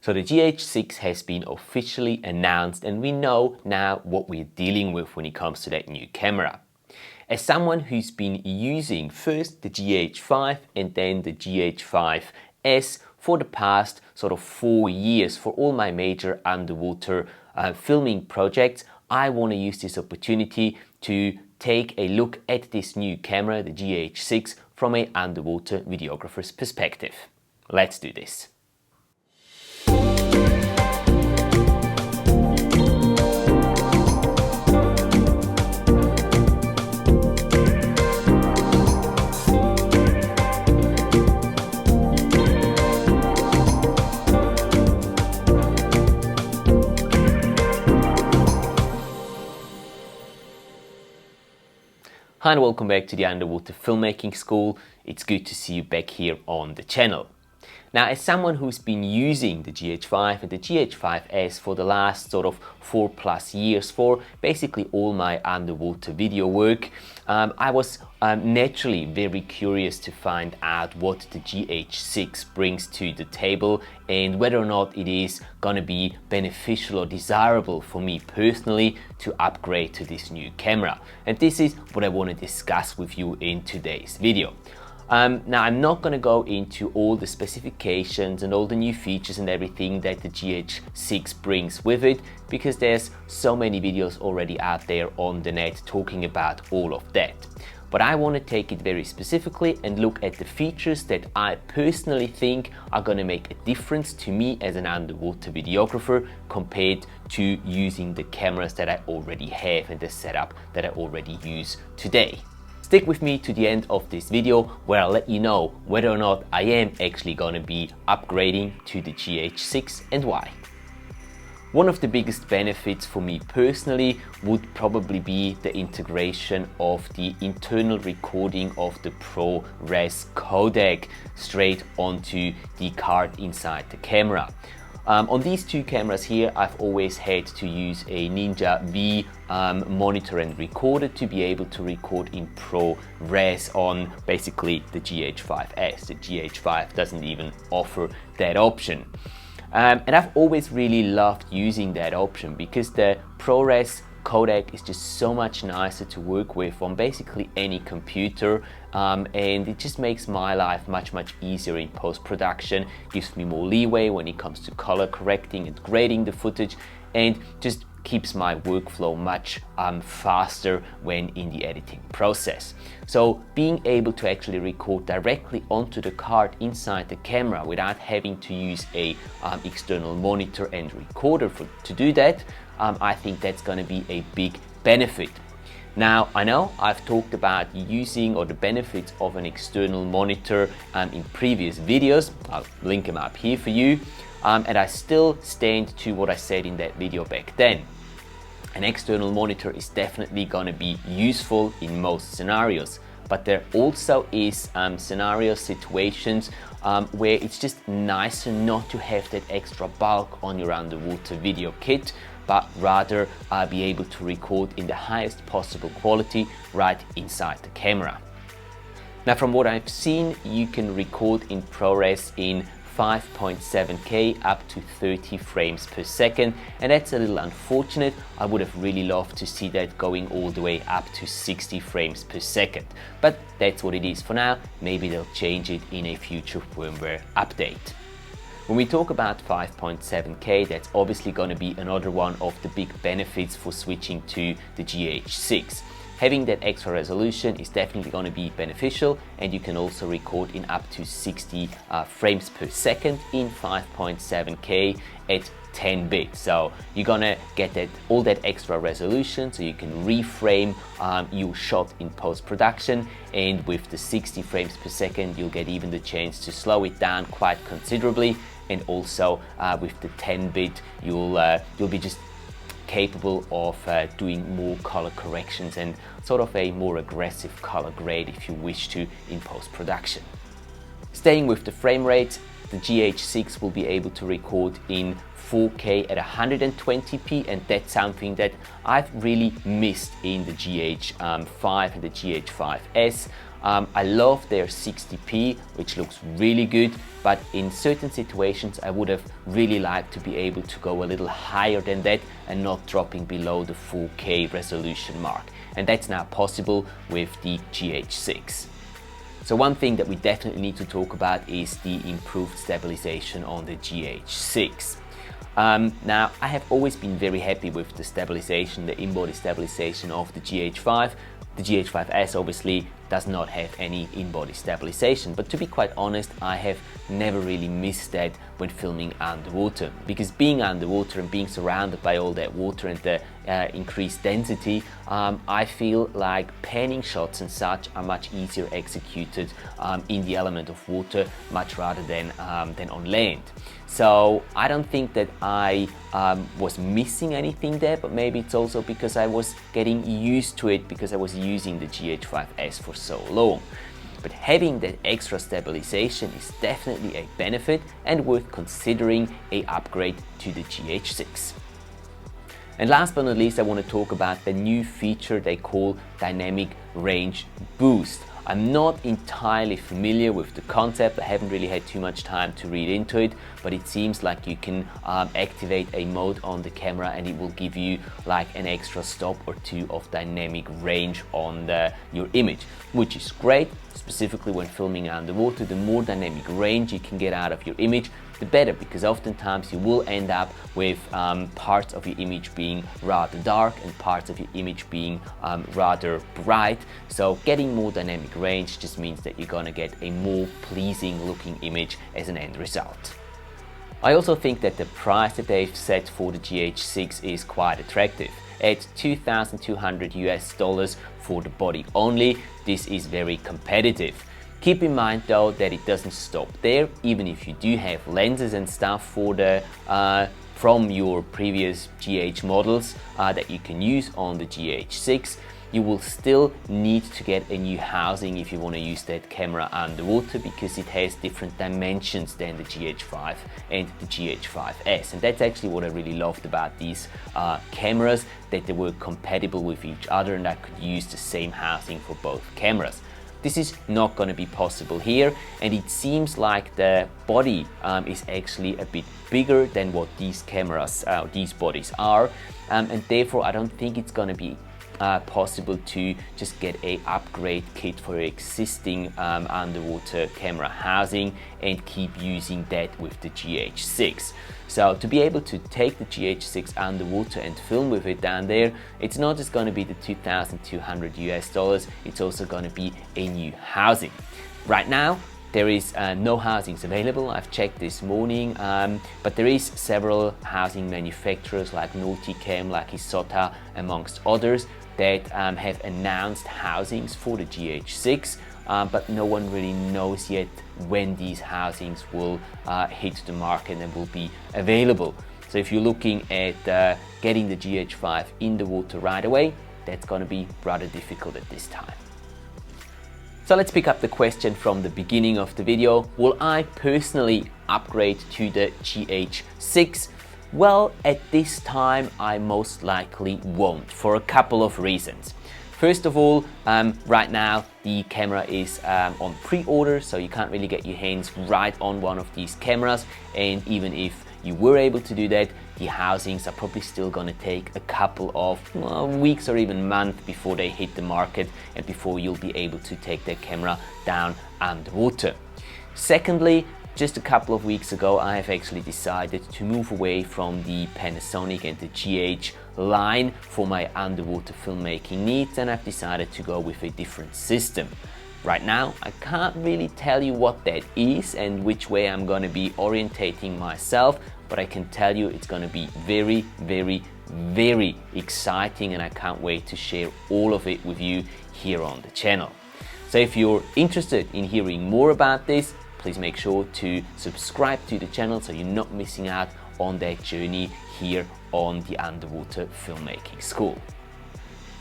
So the GH6 has been officially announced and we know now what we're dealing with when it comes to that new camera. As someone who's been using first the GH5 and then the GH5S for the past sort of 4 years for all my major underwater filming projects, I want to use this opportunity to take a look at this new camera, the GH6, from an underwater videographer's perspective. Let's do this. Hi and welcome back to the Underwater Filmmaking School. It's good to see you back here on the channel. Now, as someone who's been using the GH5 and the GH5S for the last sort of 4+ years for basically all my underwater video work, I was naturally very curious to find out what the GH6 brings to the table and whether or not it is going to be beneficial or desirable for me personally to upgrade to this new camera. And this is what I want to discuss with you in today's video. Now, I'm not going to go into all the specifications and all the new features and everything that the GH6 brings with it, because there's so many videos already out there on the net talking about all of that. But I want to take it very specifically and look at the features that I personally think are going to make a difference to me as an underwater videographer compared to using the cameras that I already have and the setup that I already use today. Stick with me to the end of this video where I'll let you know whether or not I am actually going to be upgrading to the GH6 and why. One of the biggest benefits for me personally would probably be the integration of the internal recording of the ProRes codec straight onto the card inside the camera. On these two cameras here, I've always had to use a Ninja V monitor and recorder to be able to record in ProRes on basically the GH5S. The GH5 doesn't even offer that option. And I've always really loved using that option because the ProRes codec is just so much nicer to work with on basically any computer, and it just makes my life much easier in post-production, gives me more leeway when it comes to color correcting and grading the footage, and just keeps my workflow much faster when in the editing process. So being able to actually record directly onto the card inside the camera without having to use a external monitor and recorder to do that, I think that's going to be a big benefit. Now, I know I've talked about using or the benefits of an external monitor in previous videos. I'll link them up here for you. And I still stand to what I said in that video back then. An external monitor is definitely going to be useful in most scenarios, but there also is situations where it's just nicer not to have that extra bulk on your underwater video kit, but rather be able to record in the highest possible quality right inside the camera. Now, from what I've seen, you can record in ProRes in 5.7K up to 30 frames per second, and that's a little unfortunate. I would have really loved to see that going all the way up to 60 frames per second, but that's what it is for now. Maybe they'll change it in a future firmware update. When we talk about 5.7K, that's obviously going to be another one of the big benefits for switching to the GH6. Having that extra resolution is definitely going to be beneficial, and you can also record in up to 60 frames per second in 5.7K at 10 bits. So you're gonna get all that extra resolution, so you can reframe your shot in post-production, and with the 60 frames per second you'll get even the chance to slow it down quite considerably, and also with the 10-bit you'll be just capable of doing more color corrections and sort of a more aggressive color grade if you wish to in post-production. Staying with the frame rate, the GH6 will be able to record in 4K at 120p, and that's something that I've really missed in the GH5 and the GH5S. I love their 60p, which looks really good, but in certain situations I would have really liked to be able to go a little higher than that and not dropping below the 4K resolution mark. And that's now possible with the GH6. So one thing that we definitely need to talk about is the improved stabilization on the GH6. Now, I have always been very happy with the stabilization, the in-body stabilization of the GH5. The GH5S obviously does not have any in-body stabilization, but to be quite honest, I have never really missed that when filming underwater, because being underwater and being surrounded by all that water and the increased density, I feel like panning shots and such are much easier executed in the element of water, much rather than on land. So I don't think that I was missing anything there, but maybe it's also because I was getting used to it because I was using the GH5S for so long. But having that extra stabilization is definitely a benefit and worth considering an upgrade to the GH6. And last but not least, I want to talk about the new feature they call Dynamic Range Boost. I'm not entirely familiar with the concept. I haven't really had too much time to read into it, but it seems like you can activate a mode on the camera and it will give you like an extra stop or two of dynamic range on your image, which is great, specifically when filming underwater. The more dynamic range you can get out of your image, the better, because oftentimes you will end up with parts of your image being rather dark and parts of your image being rather bright. So getting more dynamic range just means that you're gonna get a more pleasing looking image as an end result. I also think that the price that they've set for the GH6 is quite attractive. At $2,200 US for the body only, this is very competitive. Keep in mind though that it doesn't stop there. Even if you do have lenses and stuff for the from your previous GH models that you can use on the GH6, you will still need to get a new housing if you want to use that camera underwater, because it has different dimensions than the GH5 and the GH5S. And that's actually what I really loved about these cameras, that they were compatible with each other and I could use the same housing for both cameras. This is not going to be possible here, and it seems like the body is actually a bit bigger than what these cameras, these bodies are, and therefore I don't think it's going to be possible to just get a upgrade kit for your existing underwater camera housing and keep using that with the GH6. So to be able to take the GH6 underwater and film with it down there, it's not just going to be the $2,200 US, it's also going to be a new housing. Right now there is no housings available. I've checked this morning, but there is several housing manufacturers like Nauticam, like Isota, amongst others, that have announced housings for the GH6, but no one really knows yet when these housings will hit the market and will be available. So if you're looking at getting the GH5 in the water right away, that's going to be rather difficult at this time. So let's pick up the question from the beginning of the video. Will I personally upgrade to the GH6? Well, at this time I most likely won't, for a couple of reasons. First of all, right now the camera is on pre-order, so you can't really get your hands right on one of these cameras, and even if you were able to do that, the housings are probably still going to take a couple of weeks or even months before they hit the market and before you'll be able to take that camera down underwater. Secondly, just a couple of weeks ago, I have actually decided to move away from the Panasonic and the GH line for my underwater filmmaking needs, and I've decided to go with a different system. Right now, I can't really tell you what that is and which way I'm going to be orientating myself, but I can tell you it's going to be very, very, very exciting, and I can't wait to share all of it with you here on the channel. So if you're interested in hearing more about this, please make sure to subscribe to the channel so you're not missing out on that journey here on the Underwater Filmmaking School.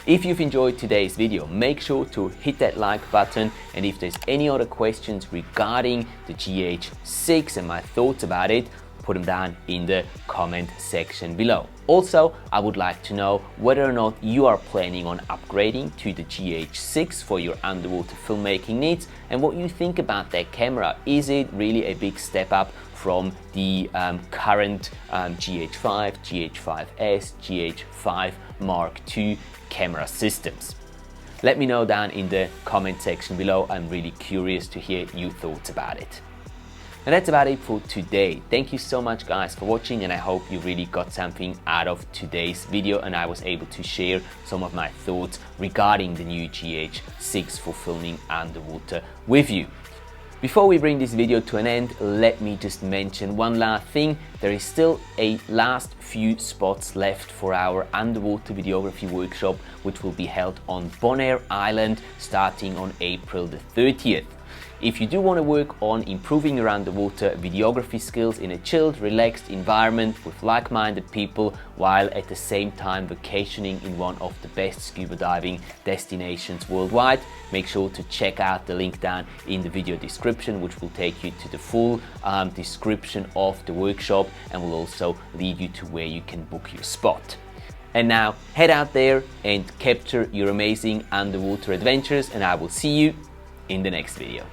If you've enjoyed today's video, make sure to hit that like button, and if there's any other questions regarding the GH6 and my thoughts about it, put them down in the comment section below. Also, I would like to know whether or not you are planning on upgrading to the GH6 for your underwater filmmaking needs and what you think about that camera. Is it really a big step up from the current GH5, GH5S, GH5 Mark II camera systems? Let me know down in the comment section below. I'm really curious to hear your thoughts about it. And that's about it for today. Thank you so much guys for watching, and I hope you really got something out of today's video and I was able to share some of my thoughts regarding the new GH6 for filming underwater with you. Before we bring this video to an end, let me just mention one last thing. There is still a last few spots left for our underwater videography workshop, which will be held on Bonaire Island starting on April the 30th. If you do want to work on improving your underwater videography skills in a chilled, relaxed environment with like-minded people while at the same time vacationing in one of the best scuba diving destinations worldwide, make sure to check out the link down in the video description, which will take you to the full description of the workshop and will also lead you to where you can book your spot. And now head out there and capture your amazing underwater adventures, and I will see you in the next video.